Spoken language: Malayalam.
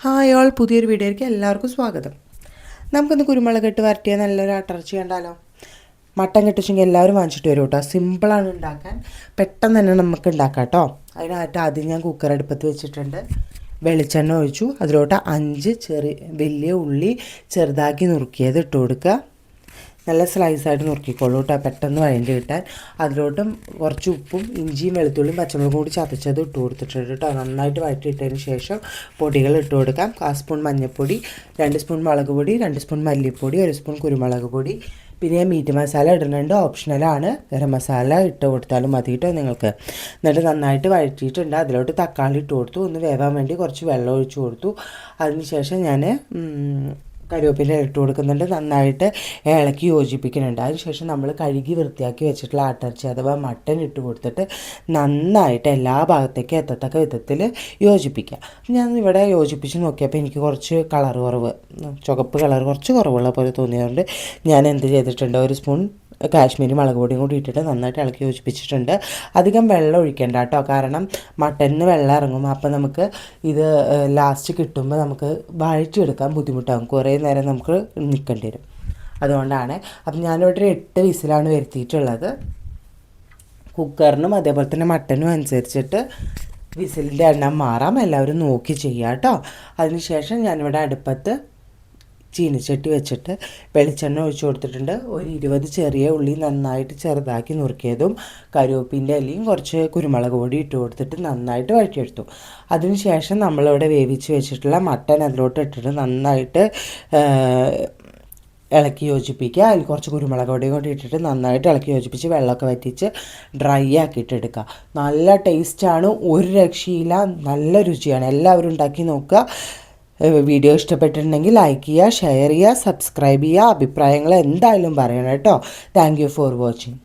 ഹായ് ഓൾ, പുതിയൊരു വീഡിയോയിലേക്ക് എല്ലാവർക്കും സ്വാഗതം. നമുക്കൊന്ന് കുരുമുളക് ഇട്ട് വരട്ടിയ നല്ലൊരു ആട്ടിറച്ചി കണ്ടാലോ? മട്ടൻ കിട്ടുവെച്ചെങ്കിൽ എല്ലാവരും വാങ്ങിച്ചിട്ട് വരും കേട്ടോ. സിമ്പിളാണ് ഉണ്ടാക്കാൻ, പെട്ടെന്ന് തന്നെ നമുക്ക് ഉണ്ടാക്കാം കേട്ടോ. അതിനായിട്ട് ആദ്യം ഞാൻ കുക്കർ അടുപ്പത്ത് വെച്ചിട്ടുണ്ട്. വെളിച്ചെണ്ണ ഒഴിച്ചു. അതിലോട്ട് 5 വലിയ ഉള്ളി ചെറുതാക്കി നുറുക്കിയത് ഇട്ട് കൊടുക്കുക. നല്ല സ്ലൈസായിട്ട് നുറുക്കിക്കോളൂ കേട്ടോ, പെട്ടെന്ന് വഴണ്ടി കിട്ടാൻ. അതിലോട്ടും കുറച്ച് ഉപ്പും ഇഞ്ചിയും വെളുത്തുള്ളിയും പച്ചമുളകും കൂടി ചതച്ചത് ഇട്ട് കൊടുത്തിട്ടുണ്ട് കേട്ടോ. നന്നായിട്ട് വഴറ്റിയിട്ടതിന് ശേഷം പൊടികൾ ഇട്ട് കൊടുക്കാം. 1 സ്പൂൺ മഞ്ഞൾപ്പൊടി, 2 സ്പൂൺ മുളക് പൊടി, 2 സ്പൂൺ മല്ലിപ്പൊടി, 1 സ്പൂൺ കുരുമുളക് പൊടി, പിന്നെ മീറ്റ് മസാല ഇടുന്നുണ്ട്, ഓപ്ഷണലാണ്. ഗരം മസാല ഇട്ട് കൊടുത്താലും മതി കേട്ടോ നിങ്ങൾക്ക്. എന്നിട്ട് നന്നായിട്ട് വഴറ്റിയിട്ടുണ്ട്. അതിലോട്ട് തക്കാളി ഇട്ട് കൊടുത്തു. ഒന്ന് വേവാൻ വേണ്ടി കുറച്ച് വെള്ളം ഒഴിച്ച് കൊടുത്തു. അതിന് ശേഷം ഞാൻ കറിവേപ്പില ഇട്ട് കൊടുക്കുന്നുണ്ട്. നന്നായിട്ട് ഇളക്കി യോജിപ്പിക്കുന്നുണ്ട്. അതിനുശേഷം നമ്മൾ കഴുകി വൃത്തിയാക്കി വെച്ചിട്ടുള്ള ആട്ടിറച്ചി അഥവാ മട്ടൻ ഇട്ട് കൊടുത്തിട്ട് നന്നായിട്ട് എല്ലാ ഭാഗത്തേക്കും എത്തത്തക്ക വിധത്തിൽ യോജിപ്പിക്കുക. ഞാൻ ഇവിടെ യോജിപ്പിച്ച് നോക്കിയപ്പോൾ എനിക്ക് കുറച്ച് കളർ കുറവ്, ചുവപ്പ് കളർ കുറച്ച് കുറവുള്ള പോലെ തോന്നിയതുകൊണ്ട് ഞാൻ എന്ത് ചെയ്തിട്ടുണ്ട്, 1 സ്പൂൺ കാശ്മീരി മുളക് പൊടിയും കൂടി ഇട്ടിട്ട് നന്നായിട്ട് ഇളക്കി യോജിപ്പിച്ചിട്ടുണ്ട്. അധികം വെള്ളം ഒഴിക്കേണ്ട കേട്ടോ, കാരണം മട്ടനിൽ വെള്ളം ഇറങ്ങും. അപ്പോൾ നമുക്ക് ഇത് ലാസ്റ്റ് കിട്ടുമ്പോൾ നമുക്ക് വഴറ്റിയെടുക്കാൻ ബുദ്ധിമുട്ടാകും, കുറേ നേരം നമുക്ക് നിൽക്കേണ്ടി വരും. അതുകൊണ്ടാണ്. അപ്പം ഞാനിവിടെ ഒരു 8 വിസിലാണ് വരുത്തിയിട്ടുള്ളത്. കുക്കറിനും അതേപോലെ തന്നെ മട്ടനും അനുസരിച്ചിട്ട് വിസിലിൻ്റെ എണ്ണം മാറാം. എല്ലാവരും നോക്കി ചെയ്യാം കേട്ടോ. അതിനുശേഷം ഞാനിവിടെ അടുപ്പത്ത് ചീനിച്ചട്ടി വെച്ചിട്ട് വെളിച്ചെണ്ണ ഒഴിച്ചു കൊടുത്തിട്ടുണ്ട്. ഒരു 20 ചെറിയ ഉള്ളി നന്നായിട്ട് ചെറുതാക്കി നുറുക്കിയതും കറിവേപ്പിൻ്റെ ഇലയും കുറച്ച് കുരുമുളക് പൊടി ഇട്ട് കൊടുത്തിട്ട് നന്നായിട്ട് വഴറ്റിയെടുത്തു. അതിനുശേഷം നമ്മളിവിടെ വേവിച്ച് വെച്ചിട്ടുള്ള മട്ടൻ അതിലോട്ട് ഇട്ടിട്ട് നന്നായിട്ട് ഇളക്കി യോജിപ്പിക്കുക. അതിൽ കുറച്ച് കുരുമുളക് പൊടിയും കൂടി ഇട്ടിട്ട് നന്നായിട്ട് ഇളക്കി യോജിപ്പിച്ച് വെള്ളമൊക്കെ വറ്റിച്ച് ഡ്രൈ ആക്കിയിട്ട് എടുക്കുക. നല്ല ടേസ്റ്റാണ്, ഒരു രക്ഷയില്ല, നല്ല രുചിയാണ്. എല്ലാവരും ഉണ്ടാക്കി നോക്കുക. വീഡിയോ ഇഷ്ടപ്പെട്ടിട്ടുണ്ടെങ്കിൽ ലൈക്ക് ചെയ്യുക, ഷെയർ ചെയ്യുക, സബ്സ്ക്രൈബ് ചെയ്യുക. അഭിപ്രായങ്ങൾ എന്തായാലും പറയണം കേട്ടോ. Thank you for watching.